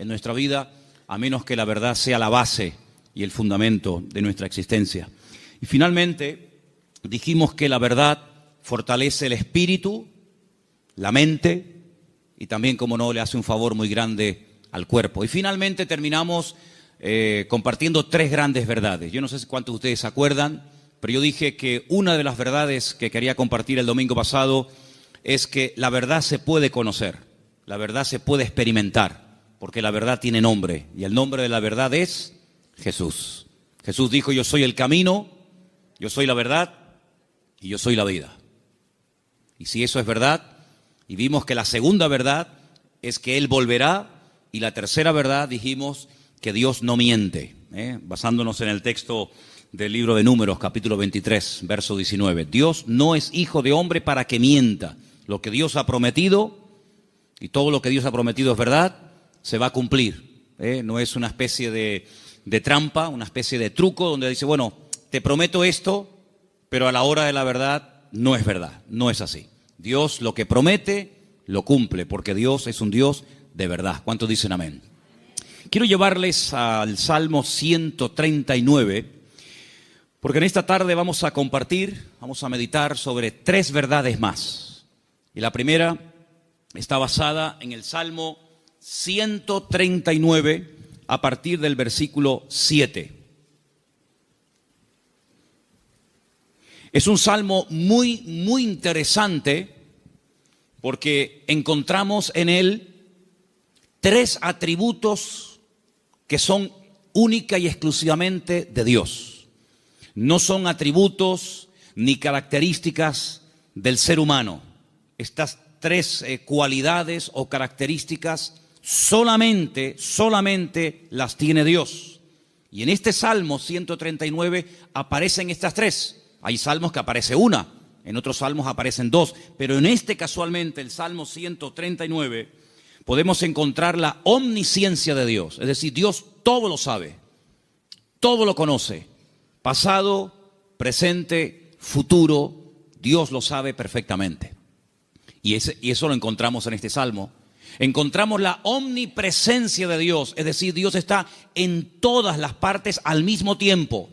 en nuestra vida a menos que la verdad sea la base y el fundamento de nuestra existencia. Y finalmente dijimos que la verdad fortalece el espíritu, la mente y también, como no, le hace un favor muy grande al cuerpo. Y finalmente terminamos compartiendo tres grandes verdades. Yo no sé cuántos de ustedes se acuerdan, pero yo dije que una de las verdades que quería compartir el domingo pasado es que la verdad se puede conocer, la verdad se puede experimentar, porque la verdad tiene nombre, y el nombre de la verdad es Jesús. Jesús dijo: yo soy el camino, yo soy la verdad y yo soy la vida. Y si eso es verdad, y vimos que la segunda verdad es que Él volverá, y la tercera verdad dijimos que Dios no miente, basándonos en el texto del libro de Números, capítulo 23, verso 19. Dios no es hijo de hombre para que mienta. Lo que Dios ha prometido, y todo lo que Dios ha prometido es verdad, se va a cumplir. No es una especie de trampa, una especie de truco donde dice: bueno, te prometo esto, pero a la hora de la verdad no es verdad. No es así. Dios lo que promete, lo cumple, porque Dios es un Dios de verdad. ¿Cuántos dicen amén? Quiero llevarles al Salmo 139, porque en esta tarde vamos a compartir, vamos a meditar sobre tres verdades más. Y la primera está basada en el Salmo 139, a partir del versículo 7. Es un salmo muy, muy interesante, porque encontramos en él tres atributos que son única y exclusivamente de Dios. No son atributos ni características del ser humano. Estas tres cualidades o características solamente las tiene Dios. Y en este Salmo 139 aparecen estas tres. Hay salmos que aparece una, en otros salmos aparecen dos, pero en este casualmente, el Salmo 139, podemos encontrar la omnisciencia de Dios. Es decir, Dios todo lo sabe, todo lo conoce, pasado, presente, futuro, Dios lo sabe perfectamente. Y eso lo encontramos en este salmo. Encontramos la omnipresencia de Dios, es decir, Dios está en todas las partes al mismo tiempo.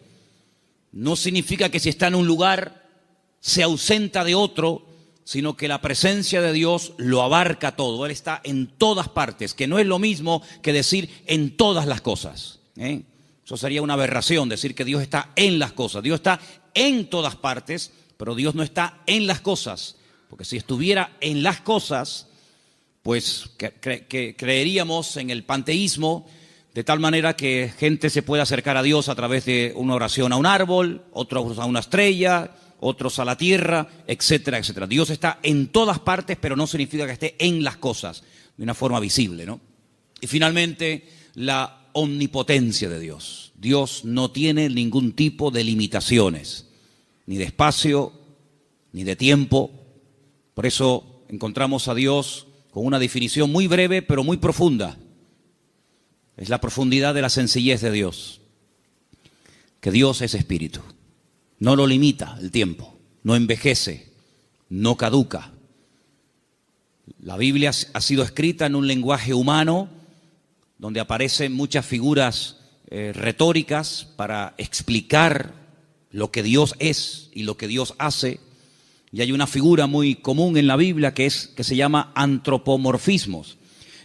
No significa que si está en un lugar se ausenta de otro, sino que la presencia de Dios lo abarca todo. Él está en todas partes, que no es lo mismo que decir en todas las cosas. Eso sería una aberración, decir que Dios está en las cosas. Dios está en todas partes, pero Dios no está en las cosas. Porque si estuviera en las cosas, pues creeríamos en el panteísmo, de tal manera que gente se puede acercar a Dios a través de una oración a un árbol, otros a una estrella, otros a la tierra, etcétera, etcétera. Dios está en todas partes, pero no significa que esté en las cosas de una forma visible, ¿no? Y finalmente, la omnipotencia de Dios. Dios no tiene ningún tipo de limitaciones, ni de espacio, ni de tiempo. Por eso encontramos a Dios con una definición muy breve, pero muy profunda. Es la profundidad de la sencillez de Dios. Que Dios es espíritu. No lo limita el tiempo, no envejece, no caduca. La Biblia ha sido escrita en un lenguaje humano, donde aparecen muchas figuras retóricas para explicar lo que Dios es y lo que Dios hace. Y hay una figura muy común en la Biblia que se llama antropomorfismos,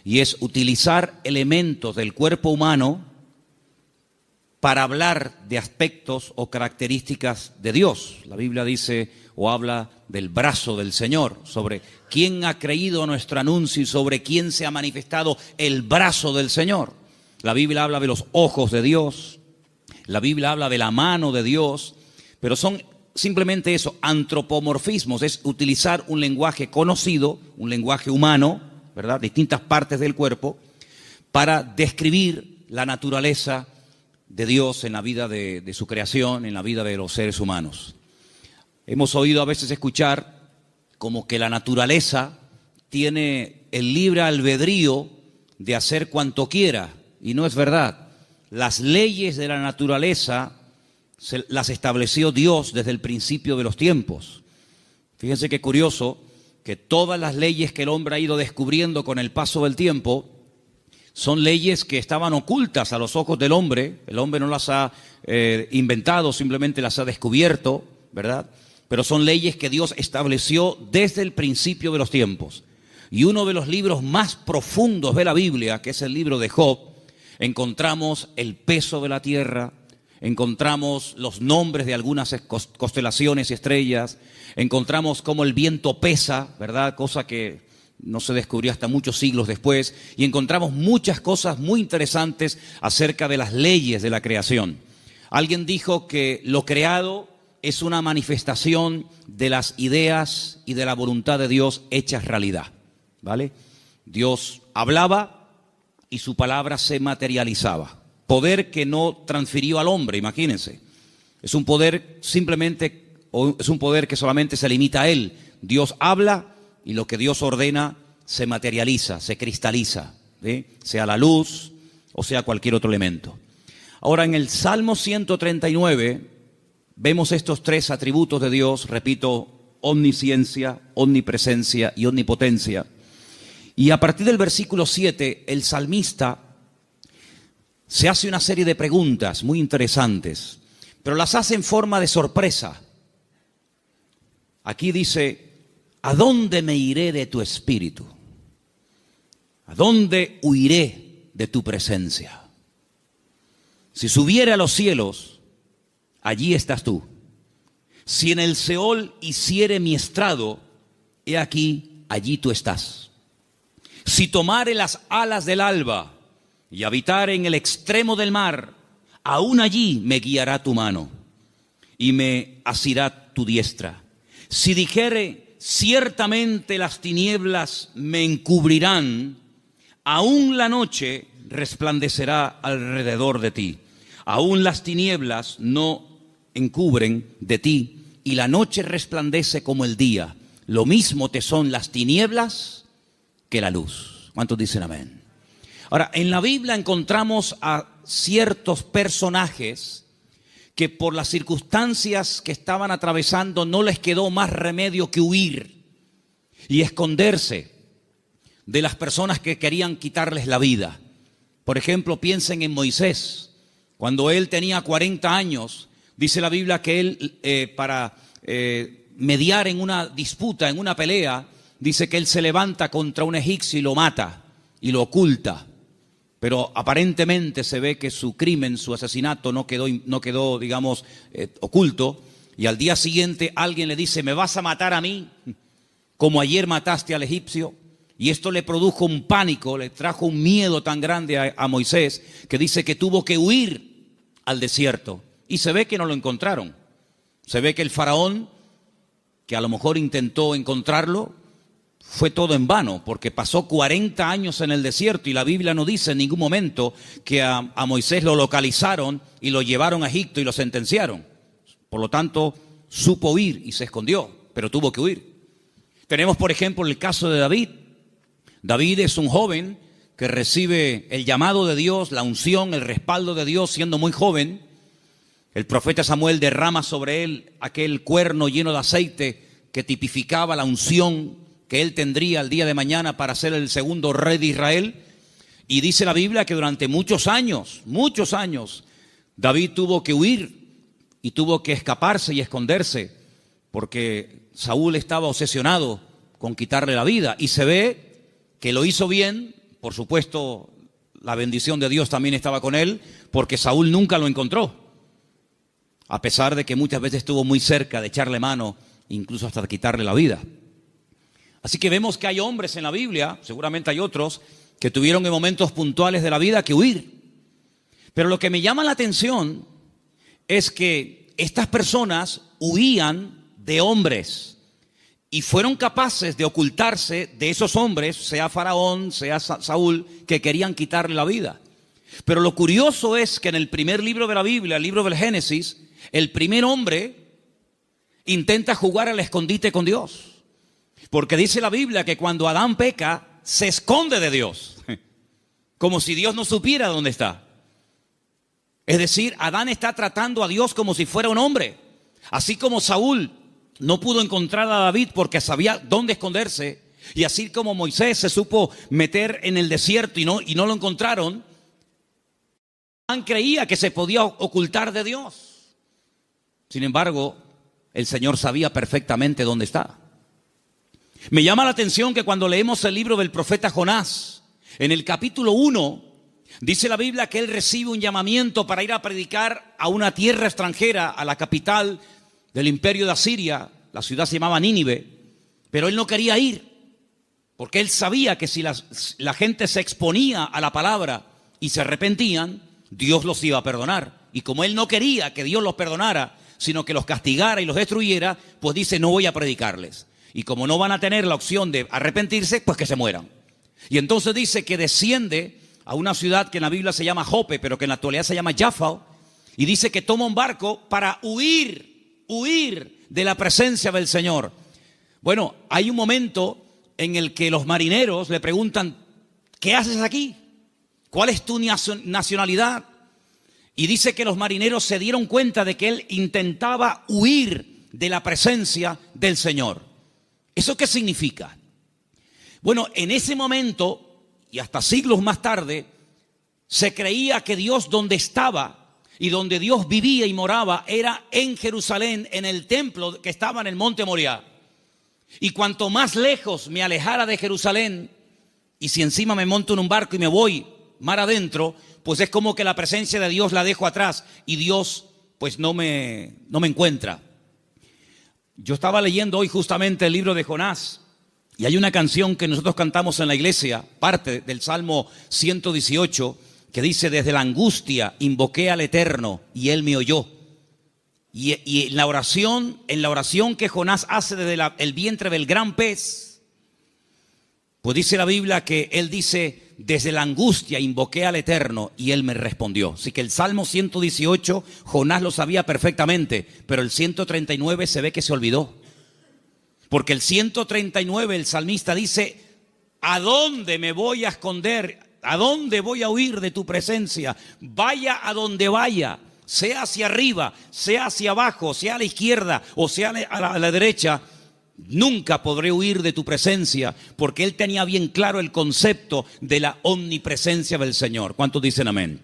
y es utilizar elementos del cuerpo humano para hablar de aspectos o características de Dios. La Biblia dice o habla del brazo del Señor, sobre quién ha creído nuestro anuncio y sobre quién se ha manifestado el brazo del Señor. La Biblia habla de los ojos de Dios, la Biblia habla de la mano de Dios, pero son simplemente eso, antropomorfismos, es utilizar un lenguaje conocido, un lenguaje humano, ¿verdad?, distintas partes del cuerpo, para describir la naturaleza de Dios en la vida de su creación, en la vida de los seres humanos. Hemos oído a veces escuchar como que la naturaleza tiene el libre albedrío de hacer cuanto quiera, y no es verdad. Las leyes de la naturaleza las estableció Dios desde el principio de los tiempos. Fíjense qué curioso que todas las leyes que el hombre ha ido descubriendo con el paso del tiempo, Son leyes que estaban ocultas a los ojos del hombre. El hombre no las ha inventado, simplemente las ha descubierto, ¿verdad? Pero son leyes que Dios estableció desde el principio de los tiempos. Y uno de los libros más profundos de la Biblia, que es el libro de Job, encontramos el peso de la tierra, encontramos los nombres de algunas constelaciones y estrellas, encontramos cómo el viento pesa, ¿verdad? Cosa que no se descubrió hasta muchos siglos después, y encontramos muchas cosas muy interesantes acerca de las leyes de la creación. Alguien dijo que lo creado es una manifestación de las ideas y de la voluntad de Dios hechas realidad, ¿vale? Dios hablaba y su palabra se materializaba. Poder que no transfirió al hombre, imagínense. Es un poder simplemente, o es un poder que solamente se limita a él. Dios habla y lo que Dios ordena se materializa, se cristaliza, ¿sí? Sea la luz o sea cualquier otro elemento. Ahora, en el Salmo 139 vemos estos tres atributos de Dios, repito, omnisciencia, omnipresencia y omnipotencia. Y a partir del versículo 7, el salmista se hace una serie de preguntas muy interesantes, pero las hace en forma de sorpresa. Aquí dice: ¿a dónde me iré de tu espíritu? ¿A dónde huiré de tu presencia? Si subiere a los cielos, allí estás tú. Si en el Seol hiciere mi estrado, he aquí, allí tú estás. Si tomare las alas del alba y habitare en el extremo del mar, aún allí me guiará tu mano y me asirá tu diestra. Si dijere: ciertamente las tinieblas me encubrirán, aún la noche resplandecerá alrededor de ti. Aún las tinieblas no encubren de ti, y la noche resplandece como el día. Lo mismo te son las tinieblas que la luz. ¿Cuántos dicen amén? Ahora, en la Biblia encontramos a ciertos personajes que por las circunstancias que estaban atravesando no les quedó más remedio que huir y esconderse de las personas que querían quitarles la vida. Por ejemplo, piensen en Moisés. Cuando él tenía 40 años, dice la Biblia que él, para mediar en una disputa, en una pelea, dice que él se levanta contra un egipcio y lo mata y lo oculta. Pero aparentemente se ve que su crimen, su asesinato no quedó, digamos, oculto. Y al día siguiente alguien le dice: ¿me vas a matar a mí como ayer mataste al egipcio? Y esto le produjo un pánico, le trajo un miedo tan grande a Moisés, que dice que tuvo que huir al desierto. Y se ve que no lo encontraron. Se ve que el faraón, que a lo mejor intentó encontrarlo, fue todo en vano, porque pasó 40 años en el desierto y la Biblia no dice en ningún momento que a Moisés lo localizaron y lo llevaron a Egipto y lo sentenciaron. Por lo tanto, supo huir y se escondió, pero tuvo que huir. Tenemos, por ejemplo, el caso de David. David es un joven que recibe el llamado de Dios, la unción, el respaldo de Dios siendo muy joven. El profeta Samuel derrama sobre él aquel cuerno lleno de aceite que tipificaba la unción que él tendría el día de mañana para ser el segundo rey de Israel. Y dice la Biblia que durante muchos años, David tuvo que huir y tuvo que escaparse y esconderse, porque Saúl estaba obsesionado con quitarle la vida. Y se ve que lo hizo bien, por supuesto, la bendición de Dios también estaba con él, porque Saúl nunca lo encontró, a pesar de que muchas veces estuvo muy cerca de echarle mano, incluso hasta de quitarle la vida. Así que vemos que hay hombres en la Biblia, seguramente hay otros, que tuvieron en momentos puntuales de la vida que huir. Pero lo que me llama la atención es que estas personas huían de hombres y fueron capaces de ocultarse de esos hombres, sea Faraón, sea Saúl, que querían quitarle la vida. Pero lo curioso es que en el primer libro de la Biblia, el libro del Génesis, el primer hombre intenta jugar al escondite con Dios. Porque dice la Biblia que cuando Adán peca, se esconde de Dios, como si Dios no supiera dónde está. Es decir, Adán está tratando a Dios como si fuera un hombre. Así como Saúl no pudo encontrar a David porque sabía dónde esconderse, Y así como Moisés se supo meter en el desierto y no lo encontraron, creía que se podía ocultar de Dios. Sin embargo, el Señor sabía perfectamente dónde está. Me llama la atención que cuando leemos el libro del profeta Jonás, en el capítulo 1, dice la Biblia que él recibe un llamamiento para ir a predicar a una tierra extranjera, a la capital del imperio de Asiria. La ciudad se llamaba Nínive, pero él no quería ir, porque él sabía que si la gente se exponía a la palabra y se arrepentían, Dios los iba a perdonar. Y como él no quería que Dios los perdonara, sino que los castigara y los destruyera, pues dice, no voy a predicarles. Y como no van a tener la opción de arrepentirse, pues que se mueran. Y entonces dice que desciende a una ciudad que en la Biblia se llama Jope, pero que en la actualidad se llama Jaffa, y dice que toma un barco para huir de la presencia del Señor. Bueno, hay un momento en el que los marineros le preguntan, ¿qué haces aquí? ¿Cuál es tu nacionalidad? Y dice que los marineros se dieron cuenta de que él intentaba huir de la presencia del Señor. ¿Eso qué significa? Bueno, en ese momento, y hasta siglos más tarde, se creía que Dios donde estaba y donde Dios vivía y moraba era en Jerusalén, en el templo que estaba en el monte Moriah. Y cuanto más lejos me alejara de Jerusalén, y si encima me monto en un barco y me voy mar adentro, pues es como que la presencia de Dios la dejo atrás y Dios pues no me encuentra. Yo estaba leyendo hoy justamente el libro de Jonás y hay una canción que nosotros cantamos en la iglesia, parte del Salmo 118, que dice: desde la angustia invoqué al Eterno y Él me oyó. Y en la oración que Jonás hace desde el vientre del gran pez, pues dice la Biblia que él dice: desde la angustia invoqué al Eterno y Él me respondió. Así que el Salmo 118, Jonás lo sabía perfectamente, pero el 139 se ve que se olvidó. Porque el 139, el salmista dice: ¿a dónde me voy a esconder? ¿A dónde voy a huir de tu presencia? Vaya a donde vaya, sea hacia arriba, sea hacia abajo, sea a la izquierda o sea a la derecha, nunca podré huir de tu presencia, porque él tenía bien claro el concepto de la omnipresencia del Señor. ¿Cuántos dicen amén?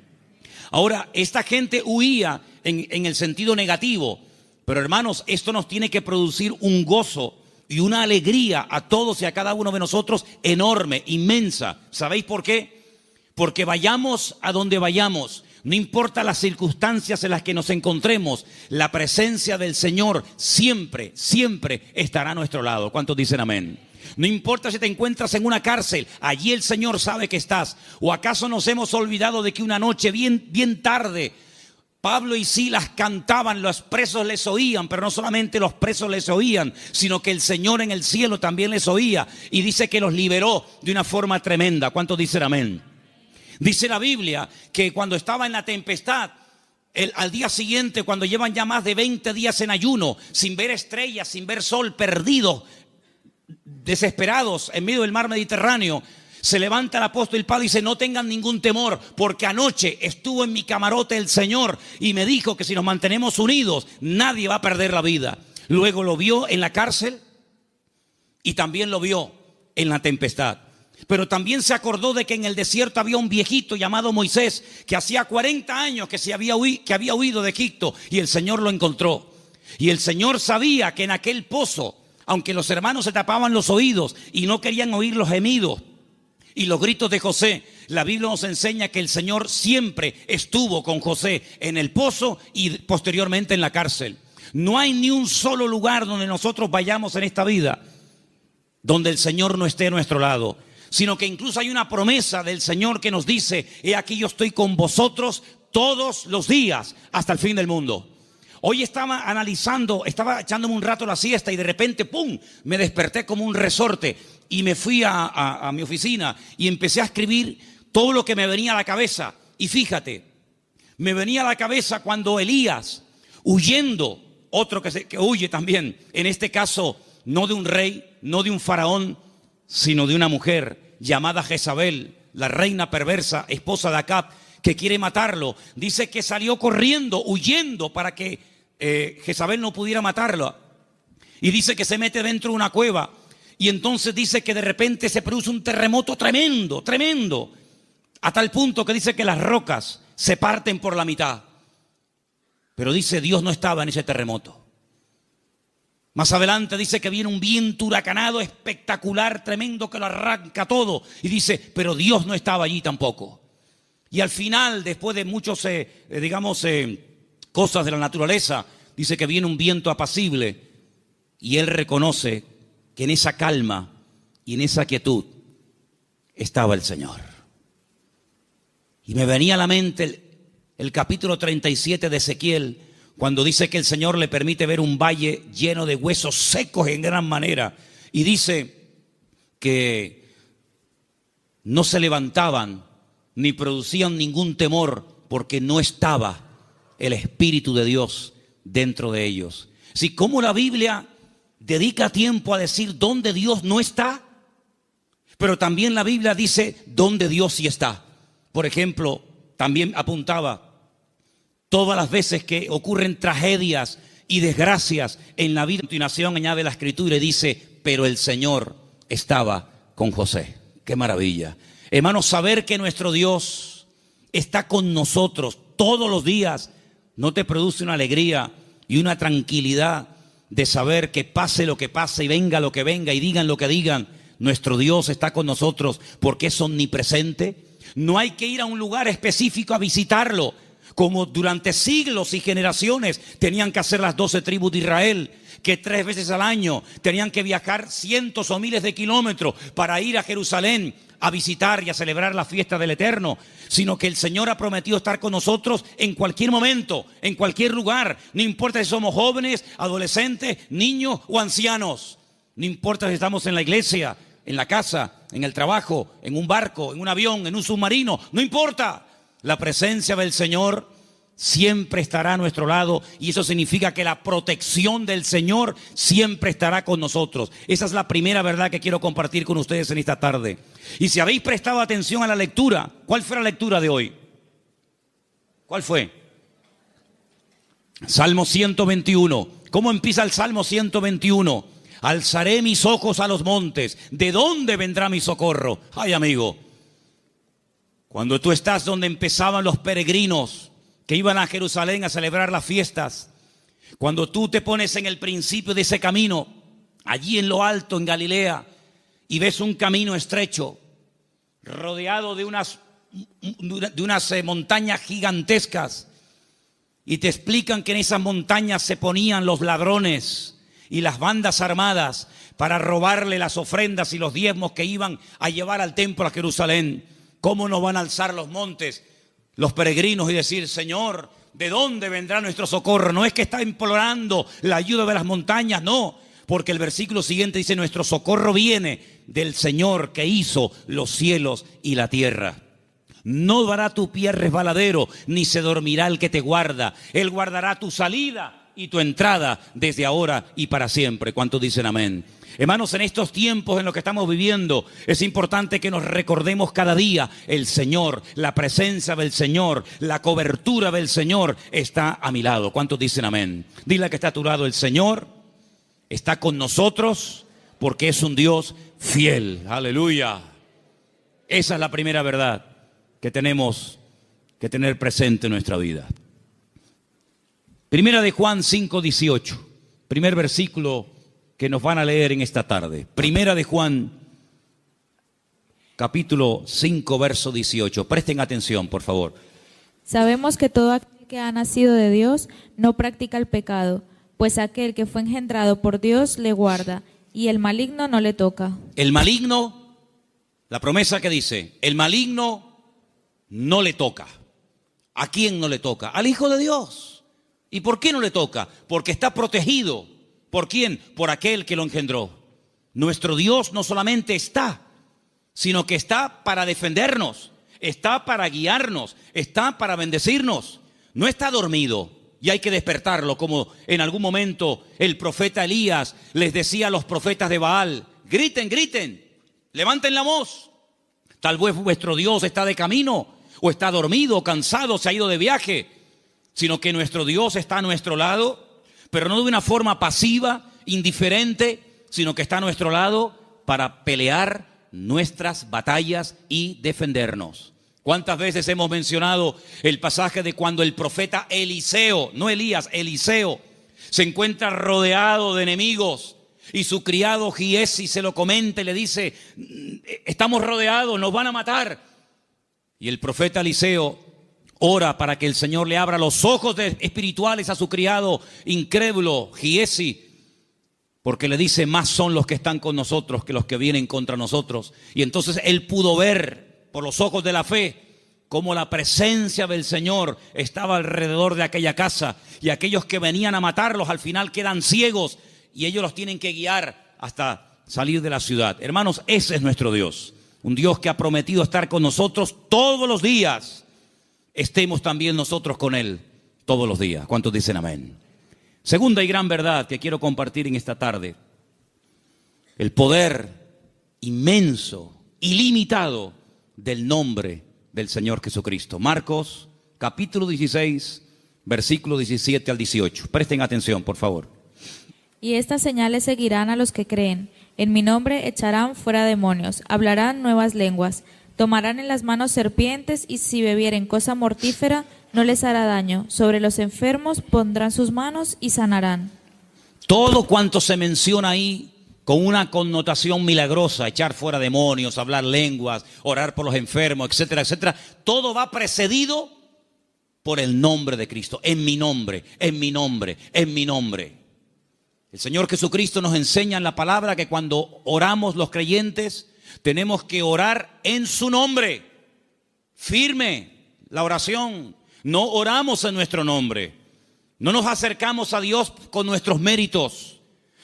Ahora, esta gente huía en el sentido negativo, pero hermanos, esto nos tiene que producir un gozo y una alegría a todos y a cada uno de nosotros enorme, inmensa. ¿Sabéis por qué? Porque vayamos a donde vayamos, no importa las circunstancias en las que nos encontremos, la presencia del Señor siempre, siempre estará a nuestro lado. ¿Cuántos dicen amén? No importa si te encuentras en una cárcel, allí el Señor sabe que estás. ¿O acaso nos hemos olvidado de que una noche bien tarde Pablo y Silas cantaban, los presos les oían, pero no solamente los presos les oían, sino que el Señor en el cielo también les oía, y dice que los liberó de una forma tremenda? ¿Cuántos dicen amén? Dice la Biblia que cuando estaba en la tempestad, al día siguiente, cuando llevan ya más de 20 días en ayuno, sin ver estrellas, sin ver sol, perdidos, desesperados en medio del mar Mediterráneo, se levanta el apóstol Pablo y dice: no tengan ningún temor, porque anoche estuvo en mi camarote el Señor y me dijo que si nos mantenemos unidos, nadie va a perder la vida. Luego lo vio en la cárcel y también lo vio en la tempestad. Pero también se acordó de que en el desierto había un viejito llamado Moisés, que hacía 40 años que había huido de Egipto, y el Señor lo encontró. Y el Señor sabía que en aquel pozo, aunque los hermanos se tapaban los oídos y no querían oír los gemidos y los gritos de José, la Biblia nos enseña que el Señor siempre estuvo con José en el pozo y posteriormente en la cárcel. No hay ni un solo lugar donde nosotros vayamos en esta vida donde el Señor no esté a nuestro lado, sino que incluso hay una promesa del Señor que nos dice: he aquí yo estoy con vosotros todos los días hasta el fin del mundo. Hoy estaba estaba echándome un rato la siesta y de repente, ¡pum!, me desperté como un resorte y me fui a mi oficina y empecé a escribir todo lo que me venía a la cabeza. Y fíjate, me venía a la cabeza cuando Elías, huyendo, otro que huye también, en este caso no de un rey, no de un faraón, sino de una mujer llamada Jezabel, la reina perversa, esposa de Acab, que quiere matarlo. Dice que salió corriendo, huyendo, para que Jezabel no pudiera matarlo. Y dice que se mete dentro de una cueva Y entonces dice que de repente se produce un terremoto tremendo, tremendo, a tal punto que dice que las rocas se parten por la mitad. Pero dice, Dios no estaba en ese terremoto. Más adelante dice que viene un viento huracanado espectacular, tremendo, que lo arranca todo. Y dice, pero Dios no estaba allí tampoco. Y al final, después de muchos, cosas de la naturaleza, dice que viene un viento apacible. Y él reconoce que en esa calma y en esa quietud estaba el Señor. Y me venía a la mente el capítulo 37 de Ezequiel, cuando dice que el Señor le permite ver un valle lleno de huesos secos en gran manera. Y dice que no se levantaban ni producían ningún temor porque no estaba el Espíritu de Dios dentro de ellos. Si como la Biblia dedica tiempo a decir dónde Dios no está, pero también la Biblia dice dónde Dios sí está. Por ejemplo, también apuntaba todas las veces que ocurren tragedias y desgracias en la vida. A continuación añade la Escritura y dice, pero el Señor estaba con José. ¡Qué maravilla! Hermanos, saber que nuestro Dios está con nosotros todos los días, ¿no te produce una alegría y una tranquilidad de saber que pase lo que pase y venga lo que venga y digan lo que digan, nuestro Dios está con nosotros porque es omnipresente? No hay que ir a un lugar específico a visitarlo, como durante siglos y generaciones tenían que hacer las 12 tribus de Israel, que 3 veces al año tenían que viajar cientos o miles de kilómetros para ir a Jerusalén a visitar y a celebrar la fiesta del Eterno, sino que el Señor ha prometido estar con nosotros en cualquier momento, en cualquier lugar, no importa si somos jóvenes, adolescentes, niños o ancianos, no importa si estamos en la iglesia, en la casa, en el trabajo, en un barco, en un avión, en un submarino, no importa. La presencia del Señor siempre estará a nuestro lado y eso significa que la protección del Señor siempre estará con nosotros. Esa es la primera verdad que quiero compartir con ustedes en esta tarde. Y si habéis prestado atención a la lectura, ¿cuál fue la lectura de hoy? ¿Cuál fue? Salmo 121. ¿Cómo empieza el Salmo 121? Alzaré mis ojos a los montes. ¿De dónde vendrá mi socorro? Ay, amigo, cuando tú estás donde empezaban los peregrinos que iban a Jerusalén a celebrar las fiestas, cuando tú te pones en el principio de ese camino, allí en lo alto, en Galilea, y ves un camino estrecho, rodeado de unas montañas gigantescas, y te explican que en esas montañas se ponían los ladrones y las bandas armadas para robarle las ofrendas y los diezmos que iban a llevar al templo a Jerusalén. ¿Cómo nos van a alzar los montes los peregrinos y decir, Señor, ¿de dónde vendrá nuestro socorro? No es que está implorando la ayuda de las montañas, no, porque el versículo siguiente dice, nuestro socorro viene del Señor que hizo los cielos y la tierra. No dará tu pie resbaladero, ni se dormirá el que te guarda. Él guardará tu salida y tu entrada desde ahora y para siempre. ¿Cuántos dicen amén? Hermanos, en estos tiempos en los que estamos viviendo, es importante que nos recordemos cada día, el Señor, la presencia del Señor, la cobertura del Señor está a mi lado. ¿Cuántos dicen amén? Dile que está a tu lado, el Señor está con nosotros porque es un Dios fiel. Aleluya. Esa es la primera verdad que tenemos que tener presente en nuestra vida. Primera de Juan 5:18, primer versículo que nos van a leer en esta tarde. Primera de Juan, capítulo 5, verso 18. Presten atención, por favor. Sabemos que todo aquel que ha nacido de Dios no practica el pecado, pues aquel que fue engendrado por Dios le guarda, y el maligno no le toca. El maligno, la promesa que dice, el maligno no le toca. ¿A quién no le toca? Al Hijo de Dios. ¿Y por qué no le toca? Porque está protegido. ¿Por quién? Por aquel que lo engendró. Nuestro Dios no solamente está, sino que está para defendernos, está para guiarnos, está para bendecirnos. No está dormido y hay que despertarlo, como en algún momento el profeta Elías les decía a los profetas de Baal, griten, griten, levanten la voz. Tal vez vuestro Dios está de camino, o está dormido, o cansado, se ha ido de viaje, sino que nuestro Dios está a nuestro lado, pero no de una forma pasiva, indiferente, sino que está a nuestro lado para pelear nuestras batallas y defendernos. ¿Cuántas veces hemos mencionado el pasaje de cuando el profeta Eliseo, no Elías, Eliseo, se encuentra rodeado de enemigos y su criado Giesi se lo comenta y le dice: estamos rodeados, nos van a matar? Y el profeta Eliseo ora para que el Señor le abra los ojos espirituales a su criado incrédulo Giesi, porque le dice: más son los que están con nosotros que los que vienen contra nosotros. Y entonces él pudo ver por los ojos de la fe cómo la presencia del Señor estaba alrededor de aquella casa, y aquellos que venían a matarlos al final quedan ciegos y ellos los tienen que guiar hasta salir de la ciudad. Hermanos, ese es nuestro Dios, un Dios que ha prometido estar con nosotros todos los días. Estemos también nosotros con Él todos los días. ¿Cuántos dicen amén? Segunda y gran verdad que quiero compartir en esta tarde: el poder inmenso, ilimitado del nombre del Señor Jesucristo. Marcos capítulo 16, versículo 17 al 18. Presten atención, por favor. Y estas señales seguirán a los que creen. En mi nombre echarán fuera demonios, hablarán nuevas lenguas, tomarán en las manos serpientes, y si bebieren cosa mortífera no les hará daño. Sobre los enfermos pondrán sus manos y sanarán. Todo cuanto se menciona ahí con una connotación milagrosa, echar fuera demonios, hablar lenguas, orar por los enfermos, etcétera, etcétera, todo va precedido por el nombre de Cristo. En mi nombre, en mi nombre, en mi nombre. El Señor Jesucristo nos enseña en la palabra que cuando oramos los creyentes tenemos que orar en su nombre. Firme la oración. No oramos en nuestro nombre. No nos acercamos a Dios con nuestros méritos,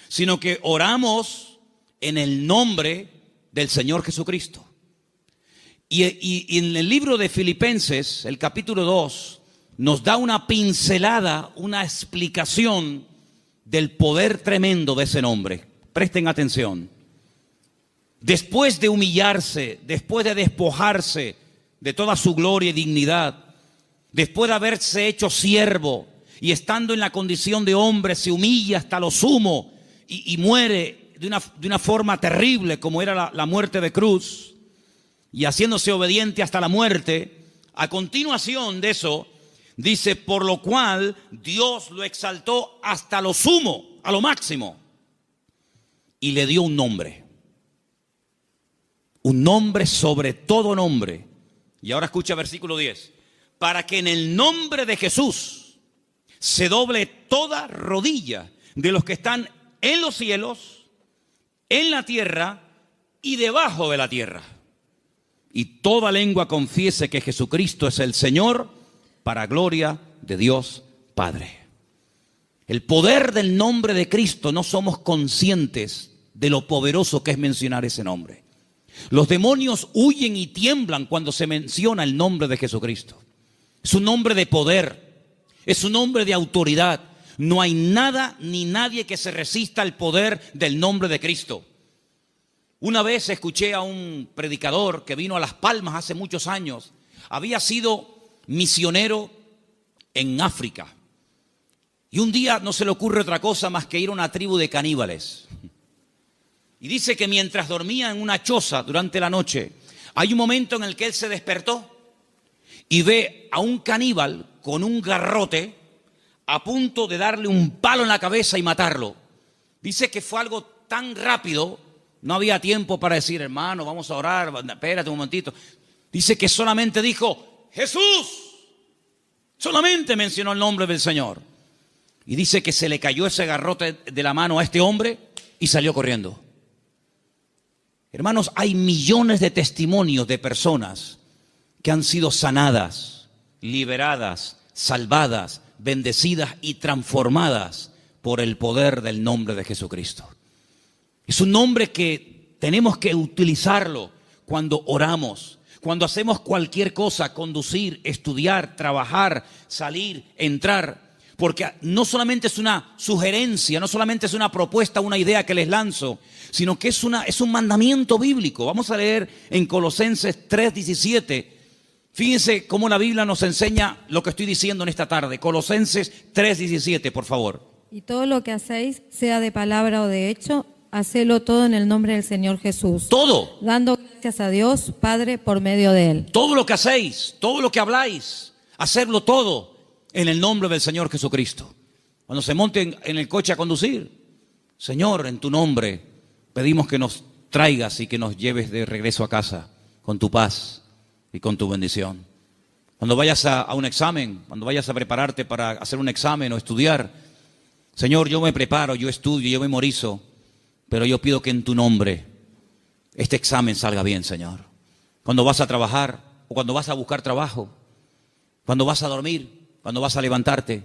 sino que oramos en el nombre del Señor Jesucristo. Y en el libro de Filipenses, el capítulo 2, nos da una pincelada, una explicación del poder tremendo de ese nombre. Presten atención. Después de humillarse, después de despojarse de toda su gloria y dignidad, después de haberse hecho siervo y estando en la condición de hombre, se humilla hasta lo sumo y muere de una forma terrible, como era la muerte de cruz, y haciéndose obediente hasta la muerte. A continuación de eso dice: por lo cual Dios lo exaltó hasta lo sumo, a lo máximo, y le dio un nombre sobre todo nombre. Y ahora escucha versículo 10: para que en el nombre de Jesús se doble toda rodilla de los que están en los cielos, en la tierra y debajo de la tierra, y toda lengua confiese que Jesucristo es el Señor, para gloria de Dios Padre. El poder del nombre de Cristo, no somos conscientes de lo poderoso que es mencionar ese nombre. Los demonios huyen y tiemblan cuando se menciona el nombre de Jesucristo. Es un nombre de poder, es un nombre de autoridad. No hay nada ni nadie que se resista al poder del nombre de Cristo. Una vez escuché a un predicador que vino a Las Palmas hace muchos años. Había sido misionero en África. Y un día no se le ocurre otra cosa más que ir a una tribu de caníbales. Y dice que mientras dormía en una choza durante la noche, hay un momento en el que él se despertó y ve a un caníbal con un garrote a punto de darle un palo en la cabeza y matarlo. Dice que fue algo tan rápido, no había tiempo para decir: hermano, vamos a orar, espérate un momentito. Dice que solamente dijo: Jesús. Solamente mencionó el nombre del Señor. Y dice que se le cayó ese garrote de la mano a este hombre y salió corriendo. Hermanos, hay millones de testimonios de personas que han sido sanadas, liberadas, salvadas, bendecidas y transformadas por el poder del nombre de Jesucristo. Es un nombre que tenemos que utilizarlo cuando oramos, cuando hacemos cualquier cosa: conducir, estudiar, trabajar, salir, entrar. Porque no solamente es una sugerencia, no solamente es una propuesta, una idea que les lanzo, sino que es un mandamiento bíblico. Vamos a leer en Colosenses 3:17. Fíjense cómo la Biblia nos enseña lo que estoy diciendo en esta tarde. Colosenses 3:17, por favor. Y todo lo que hacéis, sea de palabra o de hecho, hacelo todo en el nombre del Señor Jesús. Todo. Dando gracias a Dios, Padre, por medio de Él. Todo lo que hacéis, todo lo que habláis, hacerlo todo en el nombre del Señor Jesucristo. Cuando se monten en el coche a conducir, Señor, en tu nombre pedimos que nos traigas y que nos lleves de regreso a casa con tu paz y con tu bendición. Cuando vayas a un examen, cuando vayas a prepararte para hacer un examen o estudiar, Señor, yo me preparo, yo estudio, yo memorizo, pero yo pido que en tu nombre este examen salga bien, Señor. Cuando vas a trabajar o cuando vas a buscar trabajo, cuando vas a dormir, cuando vas a levantarte,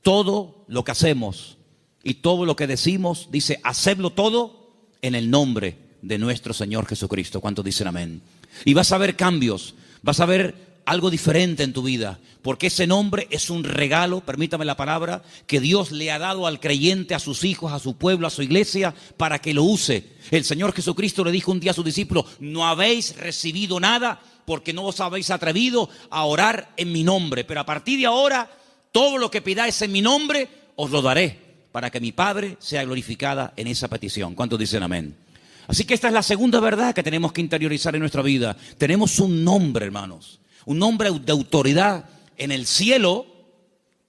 todo lo que hacemos y todo lo que decimos, dice, hacedlo todo en el nombre de nuestro Señor Jesucristo. ¿Cuántos dicen amén? Y vas a ver cambios, vas a ver algo diferente en tu vida, porque ese nombre es un regalo, permítame la palabra, que Dios le ha dado al creyente, a sus hijos, a su pueblo, a su iglesia, para que lo use. El Señor Jesucristo le dijo un día a sus discípulos, no habéis recibido nada porque no os habéis atrevido a orar en mi nombre, pero a partir de ahora, todo lo que pidáis en mi nombre, os lo daré, para que mi Padre sea glorificada en esa petición. ¿Cuántos dicen amén? Así que esta es la segunda verdad que tenemos que interiorizar en nuestra vida. Tenemos un nombre, hermanos. Un nombre de autoridad en el cielo,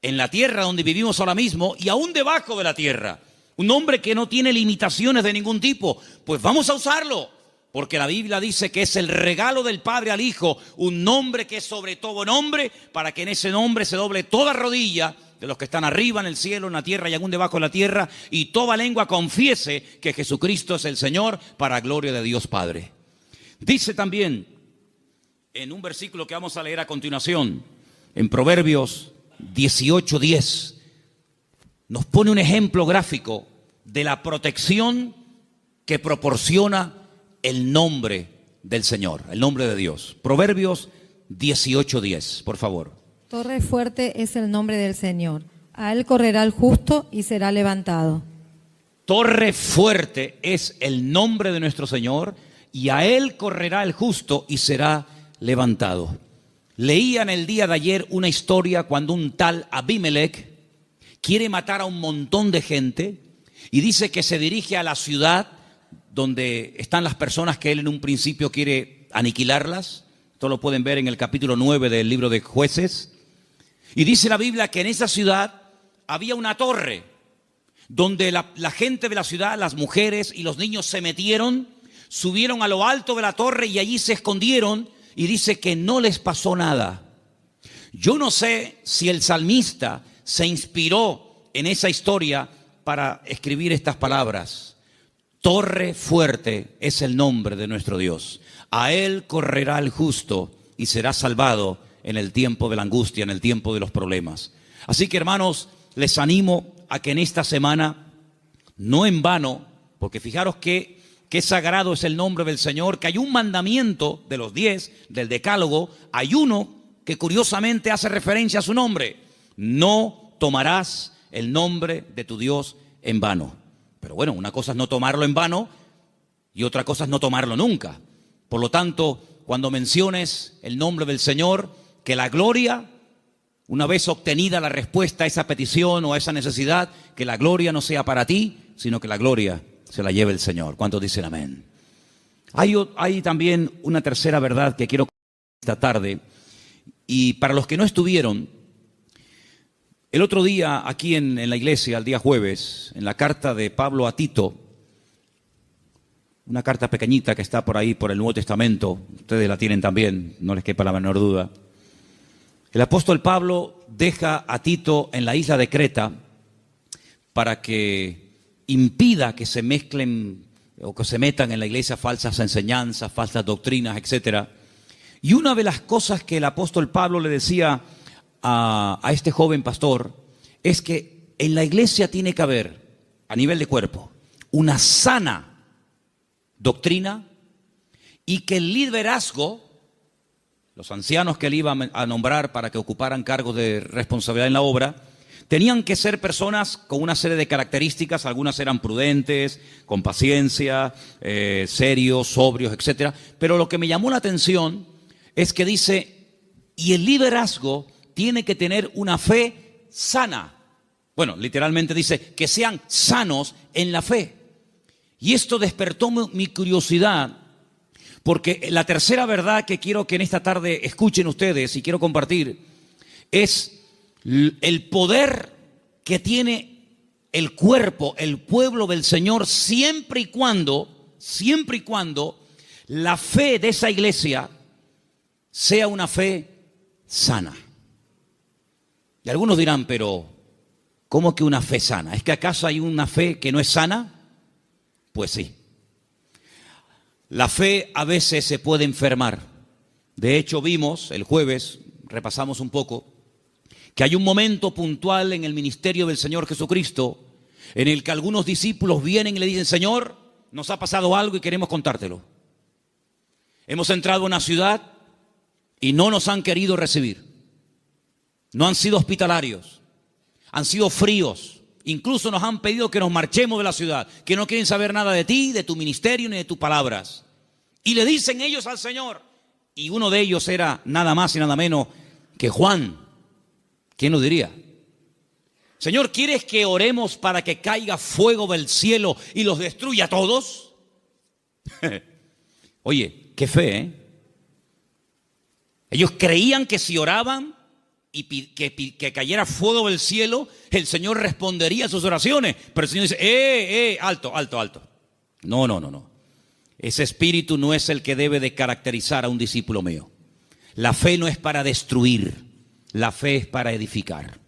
en la tierra donde vivimos ahora mismo y aún debajo de la tierra. Un nombre que no tiene limitaciones de ningún tipo. Pues vamos a usarlo, porque la Biblia dice que es el regalo del Padre al Hijo, un nombre que es sobre todo nombre, para que en ese nombre se doble toda rodilla de los que están arriba en el cielo, en la tierra y aún debajo de la tierra, y toda lengua confiese que Jesucristo es el Señor, para gloria de Dios Padre. Dice también en un versículo que vamos a leer a continuación, en Proverbios 18:10, nos pone un ejemplo gráfico de la protección que proporciona el nombre del Señor, el nombre de Dios. Proverbios 18:10, por favor. Torre fuerte es el nombre del Señor. A Él correrá el justo y será levantado. Torre fuerte es el nombre de nuestro Señor, y a Él correrá el justo y será levantado. Leía en el día de ayer una historia cuando un tal Abimelech quiere matar a un montón de gente y dice que se dirige a la ciudad donde están las personas que él en un principio quiere aniquilarlas. Esto lo pueden ver en el capítulo 9 del libro de Jueces. Y dice la Biblia que en esa ciudad había una torre donde la gente de la ciudad, las mujeres y los niños se metieron, subieron a lo alto de la torre y allí se escondieron. Y dice que no les pasó nada. Yo no sé si el salmista se inspiró en esa historia para escribir estas palabras. Torre fuerte es el nombre de nuestro Dios. A Él correrá el justo y será salvado en el tiempo de la angustia, en el tiempo de los problemas. Así que, hermanos, les animo a que en esta semana, no en vano, porque fijaros que sagrado es el nombre del Señor, que hay un mandamiento de los 10, del decálogo, hay uno que curiosamente hace referencia a su nombre. No tomarás el nombre de tu Dios en vano. Pero bueno, una cosa es no tomarlo en vano y otra cosa es no tomarlo nunca. Por lo tanto, cuando menciones el nombre del Señor, que la gloria, una vez obtenida la respuesta a esa petición o a esa necesidad, que la gloria no sea para ti, sino que la gloria se la lleve el Señor. ¿Cuántos dicen amén? Hay también una tercera verdad que quiero compartir esta tarde. Y para los que no estuvieron, el otro día aquí en la iglesia, el día jueves, en la carta de Pablo a Tito, una carta pequeñita que está por ahí por el Nuevo Testamento, ustedes la tienen también, no les quepa la menor duda. El apóstol Pablo deja a Tito en la isla de Creta para que impida que se mezclen o que se metan en la iglesia falsas enseñanzas, falsas doctrinas, etc. Y una de las cosas que el apóstol Pablo le decía a este joven pastor es que en la iglesia tiene que haber, a nivel de cuerpo, una sana doctrina y que el liderazgo, los ancianos que él iba a nombrar para que ocuparan cargos de responsabilidad en la obra, tenían que ser personas con una serie de características. Algunas eran prudentes, con paciencia, serios, sobrios, etc. Pero lo que me llamó la atención es que dice, y el liderazgo tiene que tener una fe sana. Bueno, literalmente dice que sean sanos en la fe. Y esto despertó mi curiosidad, porque la tercera verdad que quiero que en esta tarde escuchen ustedes y quiero compartir es el poder que tiene el cuerpo, el pueblo del Señor, siempre y cuando la fe de esa iglesia sea una fe sana. Y algunos dirán, pero ¿cómo que una fe sana? ¿Es que acaso hay una fe que no es sana? Pues sí. La fe a veces se puede enfermar. De hecho, vimos el jueves, repasamos un poco, que hay un momento puntual en el ministerio del Señor Jesucristo en el que algunos discípulos vienen y le dicen, Señor, nos ha pasado algo y queremos contártelo. Hemos entrado a una ciudad y no nos han querido recibir. No han sido hospitalarios, han sido fríos. Incluso nos han pedido que nos marchemos de la ciudad, que no quieren saber nada de ti, de tu ministerio, ni de tus palabras. Y le dicen ellos al Señor, y uno de ellos era nada más y nada menos que Juan. ¿Quién lo diría? Señor, ¿quieres que oremos para que caiga fuego del cielo y los destruya a todos? Oye, qué fe, ¿eh? Ellos creían que si oraban y que cayera fuego del cielo, el Señor respondería a sus oraciones. Pero el Señor dice, alto. No. Ese espíritu no es el que debe de caracterizar a un discípulo mío. La fe no es para destruir, la fe es para edificar.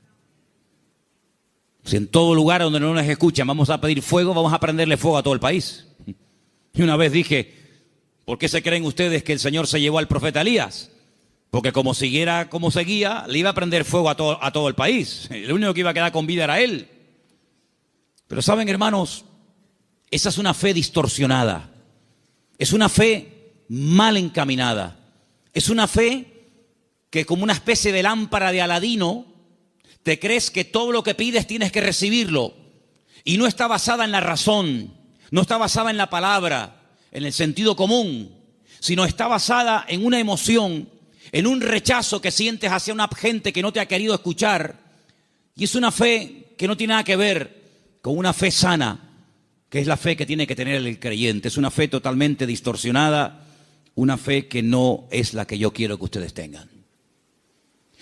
Si en todo lugar donde no nos escuchan vamos a pedir fuego, vamos a prenderle fuego a todo el país. Y una vez dije, ¿por qué se creen ustedes que el Señor se llevó al profeta Elías? Porque como siguiera como seguía, le iba a prender fuego a todo el país. El único que iba a quedar con vida era él. Pero saben, hermanos, esa es una fe distorsionada. Es una fe mal encaminada. Es una fe que, como una especie de lámpara de Aladino, te crees que todo lo que pides tienes que recibirlo. Y no está basada en la razón, no está basada en la palabra, en el sentido común, sino está basada en una emoción, en un rechazo que sientes hacia una gente que no te ha querido escuchar. Y es una fe que no tiene nada que ver con una fe sana, que es la fe que tiene que tener el creyente. Es una fe totalmente distorsionada, una fe que no es la que yo quiero que ustedes tengan.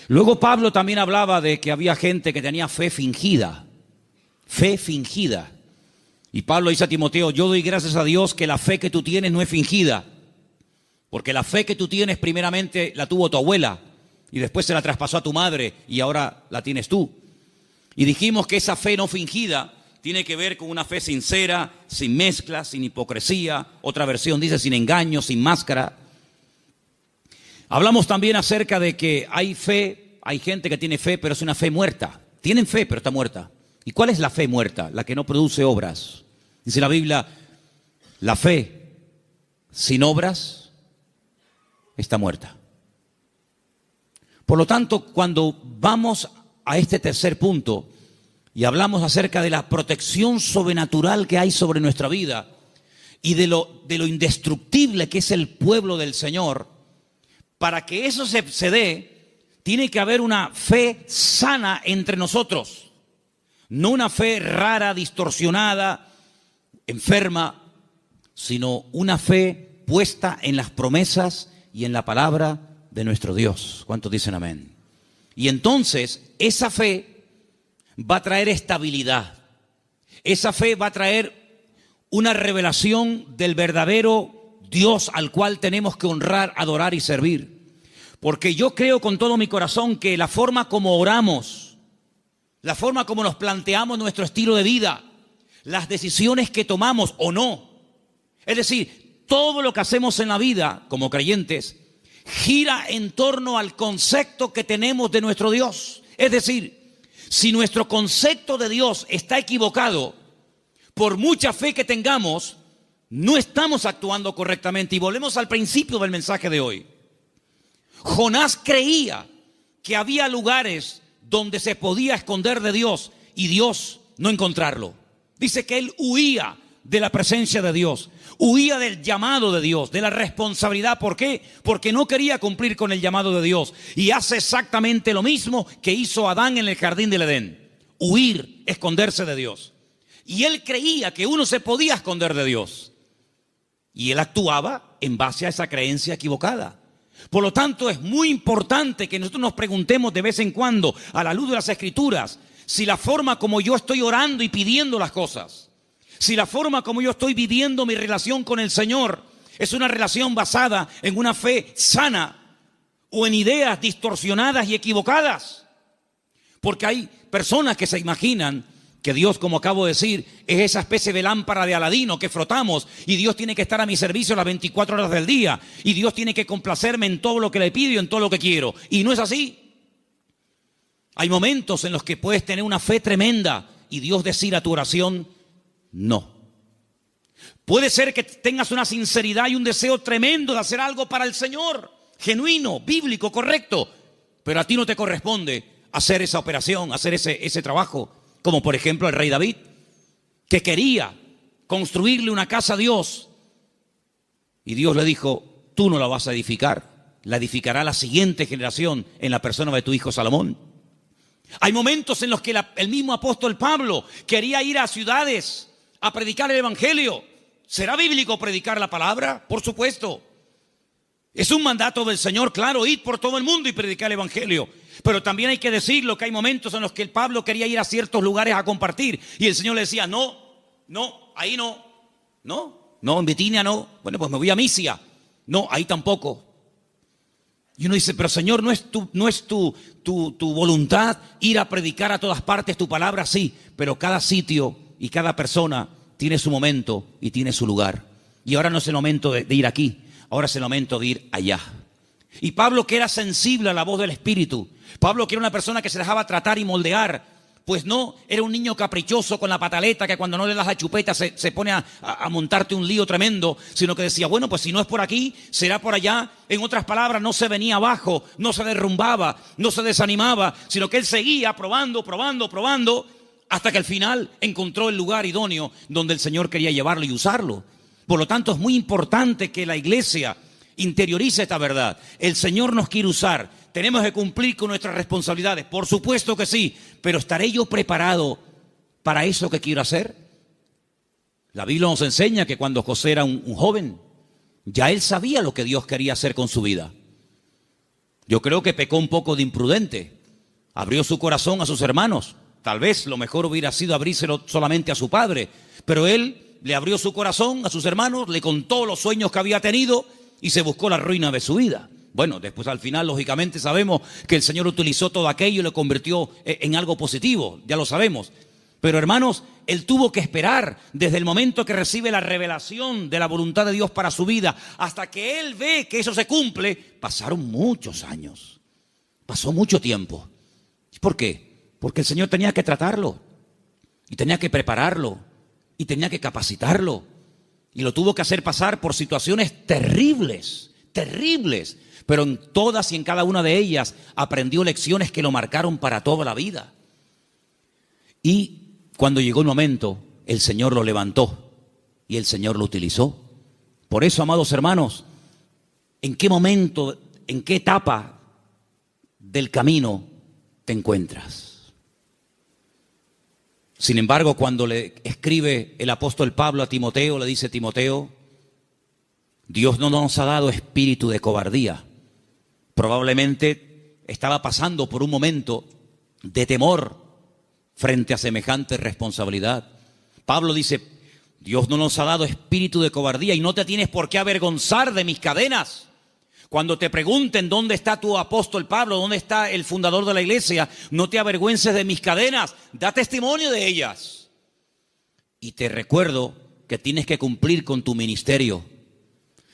Luego Pablo también hablaba de que había gente que tenía fe fingida. Fe fingida. Y Pablo dice a Timoteo, yo doy gracias a Dios que la fe que tú tienes no es fingida. Porque la fe que tú tienes primeramente la tuvo tu abuela y después se la traspasó a tu madre y ahora la tienes tú. Y dijimos que esa fe no fingida tiene que ver con una fe sincera, sin mezcla, sin hipocresía. Otra versión dice sin engaño, sin máscara. Hablamos también acerca de que hay fe, hay gente que tiene fe, pero es una fe muerta. Tienen fe, pero está muerta. ¿Y cuál es la fe muerta? La que no produce obras. Dice la Biblia, la fe sin obras está muerta. Por lo tanto, cuando vamos a este tercer punto y hablamos acerca de la protección sobrenatural que hay sobre nuestra vida y de lo indestructible que es el pueblo del Señor, para que eso se dé, tiene que haber una fe sana entre nosotros. No una fe rara, distorsionada, enferma, sino una fe puesta en las promesas y en la palabra de nuestro Dios. ¿Cuántos dicen amén? Y entonces esa fe va a traer estabilidad. Esa fe va a traer una revelación del verdadero Dios al cual tenemos que honrar, adorar y servir. Porque yo creo con todo mi corazón que la forma como oramos, la forma como nos planteamos nuestro estilo de vida, las decisiones que tomamos o no, es decir, todo lo que hacemos en la vida como creyentes gira en torno al concepto que tenemos de nuestro Dios. Es decir, si nuestro concepto de Dios está equivocado, por mucha fe que tengamos, no estamos actuando correctamente. Y volvemos al principio del mensaje de hoy. Jonás creía que había lugares donde se podía esconder de Dios y Dios no encontrarlo. Dice que él huía de la presencia de Dios, huía del llamado de Dios, de la responsabilidad. ¿Por qué? Porque no quería cumplir con el llamado de Dios. Y hace exactamente lo mismo que hizo Adán en el jardín del Edén. Huir, esconderse de Dios. Y él creía que uno se podía esconder de Dios. Y él actuaba en base a esa creencia equivocada. Por lo tanto, es muy importante que nosotros nos preguntemos de vez en cuando, a la luz de las Escrituras, si la forma como yo estoy orando y pidiendo las cosas, si la forma como yo estoy viviendo mi relación con el Señor es una relación basada en una fe sana o en ideas distorsionadas y equivocadas. Porque hay personas que se imaginan que Dios, como acabo de decir, es esa especie de lámpara de Aladino que frotamos y Dios tiene que estar a mi servicio las 24 horas del día y Dios tiene que complacerme en todo lo que le pido y en todo lo que quiero. Y no es así. Hay momentos en los que puedes tener una fe tremenda y Dios decir a tu oración, no. Puede ser que tengas una sinceridad y un deseo tremendo de hacer algo para el Señor, genuino, bíblico, correcto, pero a ti no te corresponde hacer esa operación, hacer ese trabajo, como por ejemplo el rey David, que quería construirle una casa a Dios y Dios le dijo, tú no la vas a edificar, la edificará la siguiente generación en la persona de tu hijo Salomón. Hay momentos en los que el mismo apóstol Pablo quería ir a ciudades a predicar el evangelio. ¿Será bíblico predicar la palabra? Por supuesto. Es un mandato del Señor, claro, ir por todo el mundo y predicar el evangelio. Pero también hay que decirlo que hay momentos en los que el Pablo quería ir a ciertos lugares a compartir y el Señor le decía, no, ahí no, en Bitinia no. Bueno, pues me voy a Misia. No, ahí tampoco. Y uno dice, pero Señor, ¿no es tu voluntad ir a predicar a todas partes tu palabra? Sí, pero cada sitio y cada persona tiene su momento y tiene su lugar. Y ahora no es el momento de ir aquí, ahora es el momento de ir allá. Y Pablo, que era sensible a la voz del Espíritu, Pablo, que era una persona que se dejaba tratar y moldear, pues no era un niño caprichoso con la pataleta que cuando no le das la chupeta se pone a montarte un lío tremendo, sino que decía, bueno, pues si no es por aquí, será por allá. En otras palabras, no se venía abajo, no se derrumbaba, no se desanimaba, sino que él seguía probando, hasta que al final encontró el lugar idóneo donde el Señor quería llevarlo y usarlo. Por lo tanto, es muy importante que la iglesia interiorice esta verdad. El Señor nos quiere usar. Tenemos que cumplir con nuestras responsabilidades. Por supuesto que sí. Pero ¿estaré yo preparado para eso que quiero hacer? La Biblia nos enseña que cuando José era un joven, ya él sabía lo que Dios quería hacer con su vida. Yo creo que pecó un poco de imprudente. Abrió su corazón a sus hermanos. Tal vez lo mejor hubiera sido abrírselo solamente a su padre. Pero él le abrió su corazón a sus hermanos, le contó los sueños que había tenido y se buscó la ruina de su vida. Bueno, después al final, lógicamente, sabemos que el Señor utilizó todo aquello y lo convirtió en algo positivo, ya lo sabemos. Pero hermanos, él tuvo que esperar desde el momento que recibe la revelación de la voluntad de Dios para su vida, hasta que él ve que eso se cumple, pasaron muchos años, pasó mucho tiempo. ¿Por qué? Porque el Señor tenía que tratarlo, y tenía que prepararlo, y tenía que capacitarlo, y lo tuvo que hacer pasar por situaciones terribles, pero en todas y en cada una de ellas aprendió lecciones que lo marcaron para toda la vida. Y cuando llegó el momento, el Señor lo levantó y el Señor lo utilizó. Por eso, amados hermanos, ¿en qué momento, en qué etapa del camino te encuentras? Sin embargo, cuando le escribe el apóstol Pablo a Timoteo, le dice: Timoteo, Dios no nos ha dado espíritu de cobardía. Probablemente estaba pasando por un momento de temor frente a semejante responsabilidad. Pablo dice: Dios no nos ha dado espíritu de cobardía y no te tienes por qué avergonzar de mis cadenas. Cuando te pregunten dónde está tu apóstol Pablo, dónde está el fundador de la iglesia, no te avergüences de mis cadenas, da testimonio de ellas. Y te recuerdo que tienes que cumplir con tu ministerio.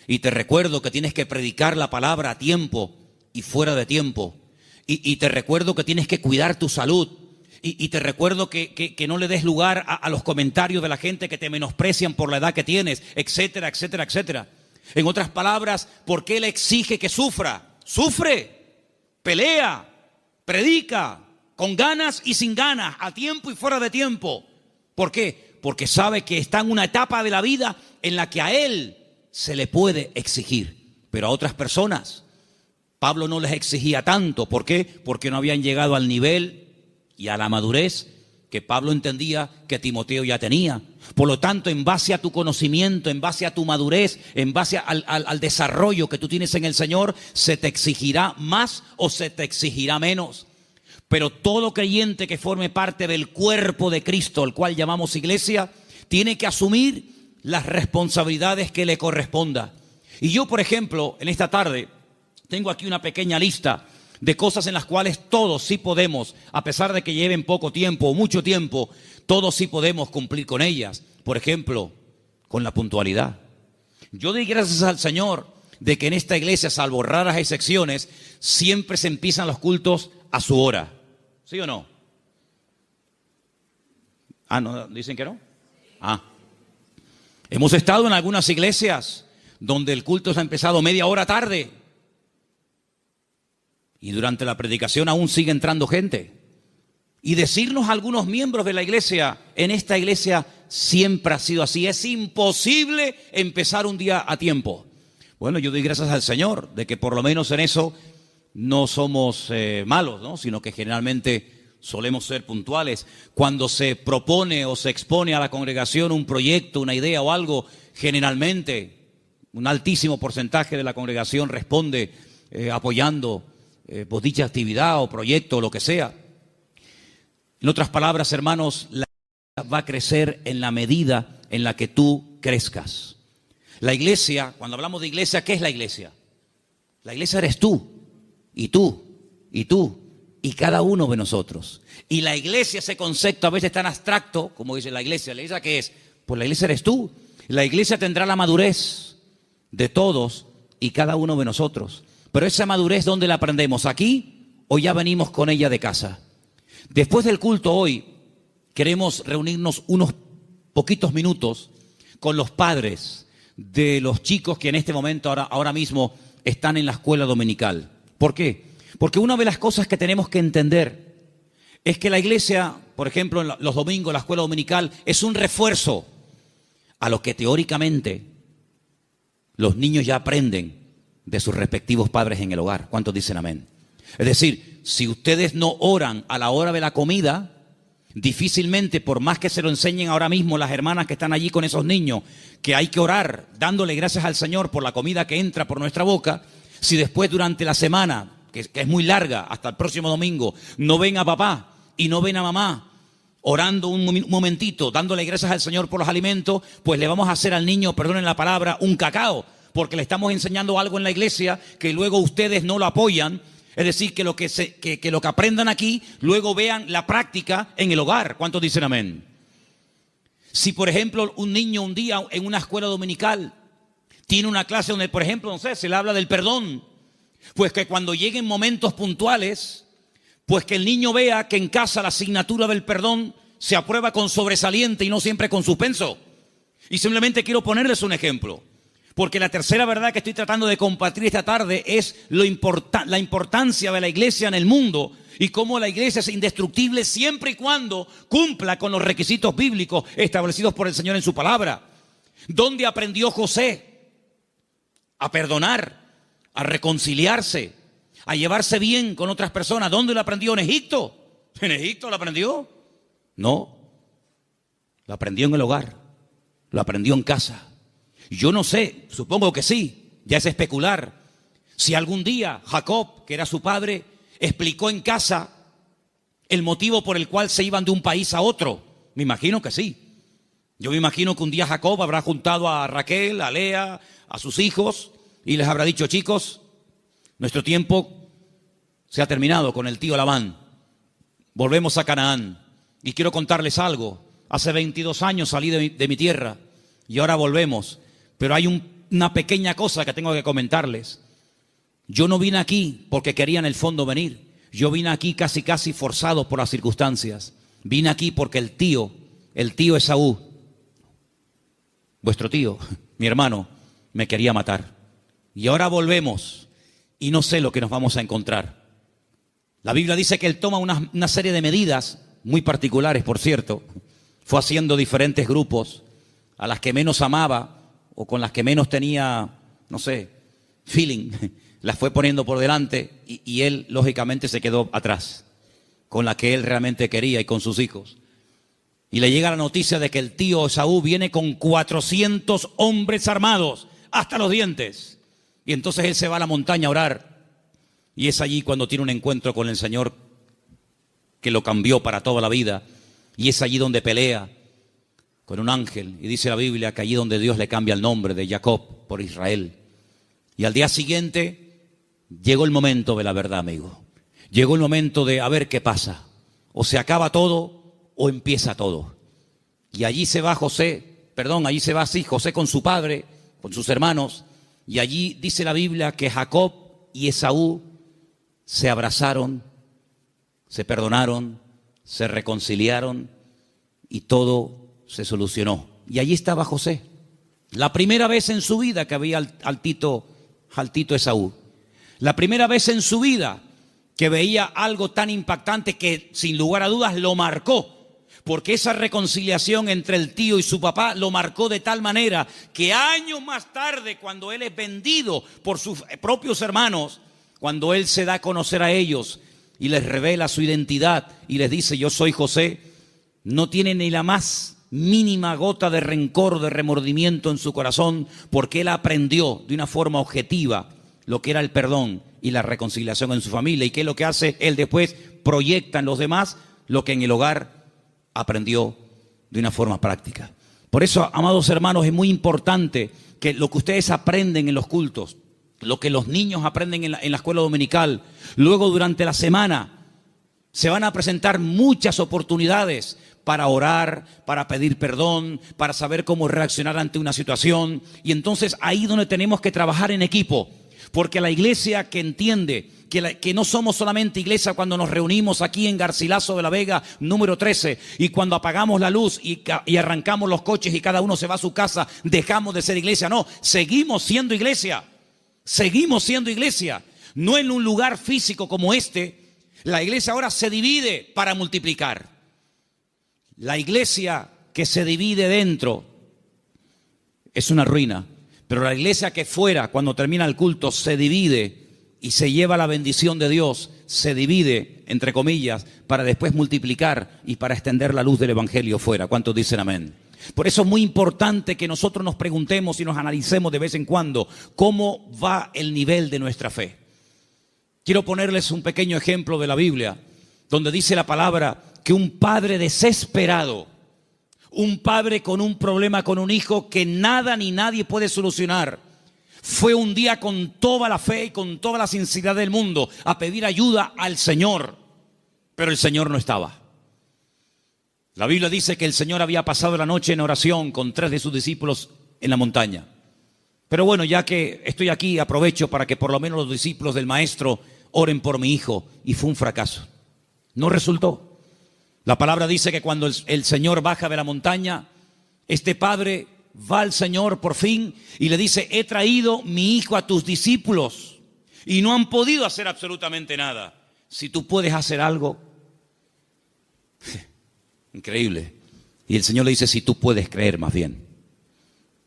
Y te recuerdo que tienes que predicar la palabra a tiempo y fuera de tiempo. Y te recuerdo que tienes que cuidar tu salud. Y te recuerdo que no le des lugar a los comentarios de la gente que te menosprecian por la edad que tienes, etcétera, etcétera, etcétera. En otras palabras, ¿por qué le exige que sufra? Sufre, pelea, predica, con ganas y sin ganas, a tiempo y fuera de tiempo. ¿Por qué? Porque sabe que está en una etapa de la vida en la que a él se le puede exigir, pero a otras personas Pablo no les exigía tanto. ¿Por qué? Porque no habían llegado al nivel y a la madurez que Pablo entendía que Timoteo ya tenía. Por lo tanto, en base a tu conocimiento, en base a tu madurez, en base al desarrollo que tú tienes en el Señor, se te exigirá más o se te exigirá menos. Pero todo creyente que forme parte del cuerpo de Cristo, el cual llamamos iglesia, tiene que asumir las responsabilidades que le corresponda. Y yo, por ejemplo, en esta tarde, tengo aquí una pequeña lista de cosas en las cuales todos sí podemos, a pesar de que lleven poco tiempo o mucho tiempo, todos sí podemos cumplir con ellas. Por ejemplo, con la puntualidad. Yo doy gracias al Señor de que en esta iglesia, salvo raras excepciones, siempre se empiezan los cultos a su hora. ¿Sí o no? ¿No? ¿Dicen que no? Hemos estado en algunas iglesias donde el culto se ha empezado media hora tarde. Y durante la predicación aún sigue entrando gente. Y decirnos a algunos miembros de la iglesia, en esta iglesia siempre ha sido así. Es imposible empezar un día a tiempo. Bueno, yo doy gracias al Señor de que por lo menos en eso no somos malos, ¿no? Sino que generalmente solemos ser puntuales. Cuando se propone o se expone a la congregación un proyecto, una idea o algo, generalmente un altísimo porcentaje de la congregación responde apoyando por dicha actividad o proyecto o lo que sea. En otras palabras, hermanos, la iglesia va a crecer en la medida en la que tú crezcas. La iglesia, cuando hablamos de iglesia, ¿qué es la iglesia? La iglesia eres tú, y tú, y tú, y cada uno de nosotros. Y la iglesia, ese concepto a veces tan abstracto, como dice la iglesia ¿qué es? Pues la iglesia eres tú. La iglesia tendrá la madurez de todos y cada uno de nosotros. Pero esa madurez, ¿dónde la aprendemos? ¿Aquí o ya venimos con ella de casa? Después del culto hoy, queremos reunirnos unos poquitos minutos con los padres de los chicos que en este momento, ahora mismo, están en la escuela dominical. ¿Por qué? Porque una de las cosas que tenemos que entender es que la iglesia, por ejemplo, en los domingos, la escuela dominical, es un refuerzo a lo que teóricamente los niños ya aprenden de sus respectivos padres en el hogar. ¿Cuántos dicen amén? Es decir, si ustedes no oran a la hora de la comida, difícilmente, por más que se lo enseñen ahora mismo las hermanas que están allí con esos niños, que hay que orar dándole gracias al Señor por la comida que entra por nuestra boca, si después durante la semana, que es muy larga, hasta el próximo domingo, no ven a papá y no ven a mamá orando un momentito, dándole gracias al Señor por los alimentos, pues le vamos a hacer al niño, perdonen la palabra, un cacao, porque le estamos enseñando algo en la iglesia que luego ustedes no lo apoyan. Es decir, que lo que aprendan aquí, luego vean la práctica en el hogar. ¿Cuántos dicen amén? Si, por ejemplo, un niño un día en una escuela dominical tiene una clase donde, por ejemplo, no sé, se le habla del perdón, pues que cuando lleguen momentos puntuales, pues que el niño vea que en casa la asignatura del perdón se aprueba con sobresaliente y no siempre con suspenso. Y simplemente quiero ponerles un ejemplo. Porque la tercera verdad que estoy tratando de compartir esta tarde es la importancia de la iglesia en el mundo y cómo la iglesia es indestructible siempre y cuando cumpla con los requisitos bíblicos establecidos por el Señor en su palabra. ¿Dónde aprendió José a perdonar, a reconciliarse, a llevarse bien con otras personas? ¿Dónde lo aprendió? ¿En Egipto? ¿En Egipto lo aprendió? No, lo aprendió en el hogar, lo aprendió en casa. Yo no sé, supongo que sí, ya es especular. Si algún día Jacob, que era su padre, explicó en casa el motivo por el cual se iban de un país a otro. Me imagino que sí. Yo me imagino que un día Jacob habrá juntado a Raquel, a Lea, a sus hijos y les habrá dicho: chicos, nuestro tiempo se ha terminado con el tío Labán. Volvemos a Canaán. Y quiero contarles algo. Hace 22 años salí de mi tierra y ahora volvemos. Pero hay una pequeña cosa que tengo que comentarles. Yo no vine aquí porque quería en el fondo venir. Yo vine aquí casi forzado por las circunstancias. Vine aquí porque el tío Esaú, vuestro tío, mi hermano, me quería matar. Y ahora volvemos y no sé lo que nos vamos a encontrar. La Biblia dice que él toma una serie de medidas, muy particulares por cierto. Fue haciendo diferentes grupos, a las que menos amaba o con las que menos tenía, no sé, feeling, las fue poniendo por delante y él lógicamente se quedó atrás, con la que él realmente quería y con sus hijos. Y le llega la noticia de que el tío Esaú viene con 400 hombres armados hasta los dientes. Y entonces él se va a la montaña a orar. Y es allí cuando tiene un encuentro con el Señor que lo cambió para toda la vida. Y es allí donde pelea con un ángel. Y dice la Biblia que allí donde Dios le cambia el nombre de Jacob por Israel. Y al día siguiente llegó el momento de la verdad, amigo. Llegó el momento de a ver qué pasa. O se acaba todo o empieza todo. Y allí se va José con su padre, con sus hermanos. Y allí dice la Biblia que Jacob y Esaú se abrazaron, se perdonaron, se reconciliaron y todo se solucionó. Y allí estaba José. La primera vez en su vida que veía al tito Esaú. La primera vez en su vida que veía algo tan impactante que sin lugar a dudas lo marcó. Porque esa reconciliación entre el tío y su papá lo marcó de tal manera que años más tarde, cuando él es vendido por sus propios hermanos, cuando él se da a conocer a ellos y les revela su identidad y les dice: yo soy José, no tiene ni la más mínima gota de rencor, de remordimiento en su corazón, porque él aprendió de una forma objetiva lo que era el perdón y la reconciliación en su familia. ¿Y qué es lo que hace? Él después proyecta en los demás lo que en el hogar aprendió de una forma práctica. Por eso, amados hermanos, es muy importante que lo que ustedes aprenden en los cultos, lo que los niños aprenden en la escuela dominical, luego durante la semana, se van a presentar muchas oportunidades para orar, para pedir perdón, para saber cómo reaccionar ante una situación. Y entonces ahí donde tenemos que trabajar en equipo. Porque la iglesia que entiende que no somos solamente iglesia cuando nos reunimos aquí en Garcilaso de la Vega, número 13, y cuando apagamos la luz y arrancamos los coches y cada uno se va a su casa, dejamos de ser iglesia. No, seguimos siendo iglesia. Seguimos siendo iglesia. No en un lugar físico como este. La iglesia ahora se divide para multiplicar. La iglesia que se divide dentro es una ruina. Pero la iglesia que fuera, cuando termina el culto, se divide y se lleva la bendición de Dios, se divide, entre comillas, para después multiplicar y para extender la luz del evangelio fuera. ¿Cuántos dicen amén? Por eso es muy importante que nosotros nos preguntemos y nos analicemos de vez en cuando cómo va el nivel de nuestra fe. Quiero ponerles un pequeño ejemplo de la Biblia, donde dice la palabra que un padre desesperado, un padre con un problema con un hijo que nada ni nadie puede solucionar, fue un día con toda la fe y con toda la sinceridad del mundo a pedir ayuda al Señor, pero el Señor no estaba. La Biblia dice que el Señor había pasado la noche en oración con 3 de sus discípulos en la montaña. Pero bueno, ya que estoy aquí, aprovecho para que por lo menos los discípulos del maestro oren por mi hijo, y fue un fracaso. No resultó. La palabra dice que cuando el Señor baja de la montaña, este padre va al Señor por fin y le dice: he traído mi hijo a tus discípulos y no han podido hacer absolutamente nada. Si tú puedes hacer algo. Increíble. Y el Señor le dice: si tú puedes creer más bien.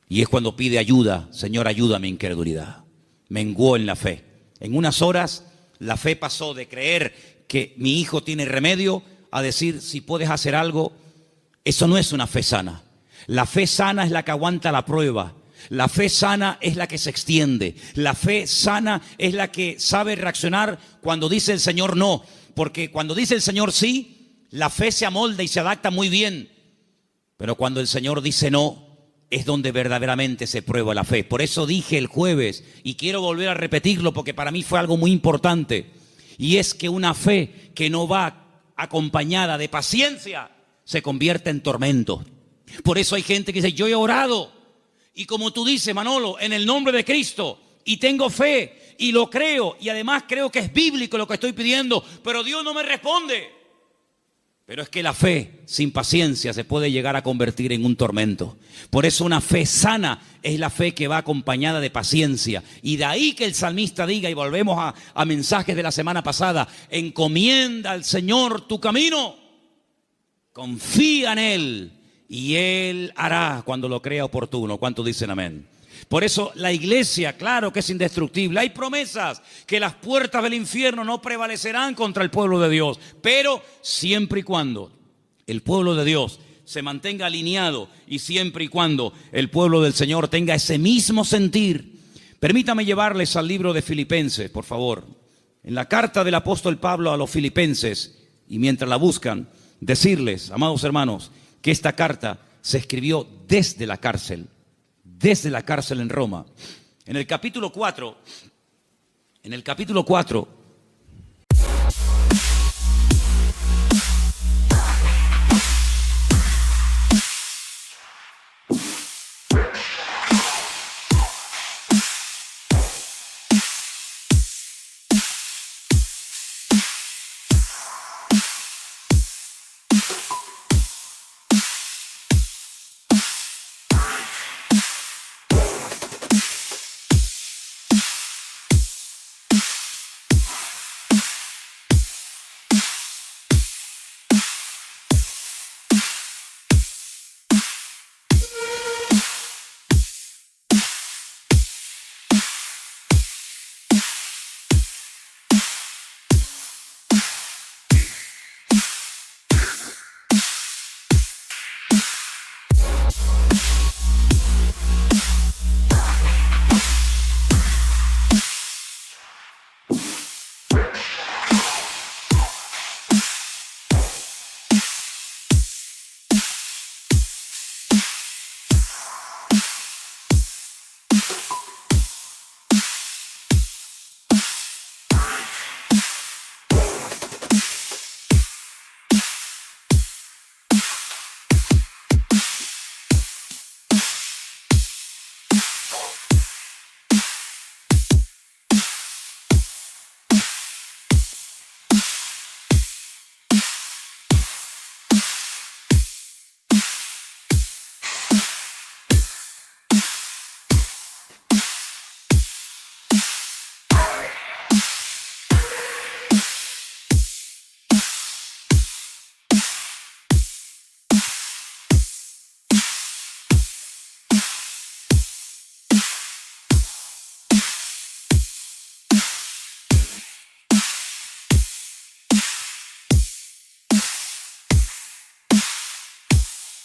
Y es cuando pide ayuda: Señor, ayuda a mi incredulidad. Menguó en la fe. En unas horas la fe pasó de creer que mi hijo tiene remedio a decir: si puedes hacer algo. Eso no es una fe sana. La fe sana es la que aguanta la prueba. La fe sana es la que se extiende. La fe sana es la que sabe reaccionar cuando dice el Señor no. Porque cuando dice el Señor sí, la fe se amolda y se adapta muy bien. Pero cuando el Señor dice no, es donde verdaderamente se prueba la fe. Por eso dije el jueves, y quiero volver a repetirlo porque para mí fue algo muy importante, y es que una fe que no va acompañada de paciencia se convierte en tormento. Por eso hay gente que dice: yo he orado, y como tú dices, Manolo, en el nombre de Cristo, y tengo fe, y lo creo, y además creo que es bíblico lo que estoy pidiendo, pero Dios no me responde. Pero es que la fe sin paciencia se puede llegar a convertir en un tormento. Por eso una fe sana es la fe que va acompañada de paciencia. Y de ahí que el salmista diga, y volvemos a mensajes de la semana pasada: encomienda al Señor tu camino, confía en Él y Él hará cuando lo crea oportuno. ¿Cuántos dicen amén? Por eso la iglesia, claro que es indestructible. Hay promesas que las puertas del infierno no prevalecerán contra el pueblo de Dios. Pero siempre y cuando el pueblo de Dios se mantenga alineado y siempre y cuando el pueblo del Señor tenga ese mismo sentir. Permítame llevarles al libro de Filipenses, por favor. En la carta del apóstol Pablo a los Filipenses, y mientras la buscan, decirles, amados hermanos, que esta carta se escribió desde la cárcel en Roma. En el capítulo 4,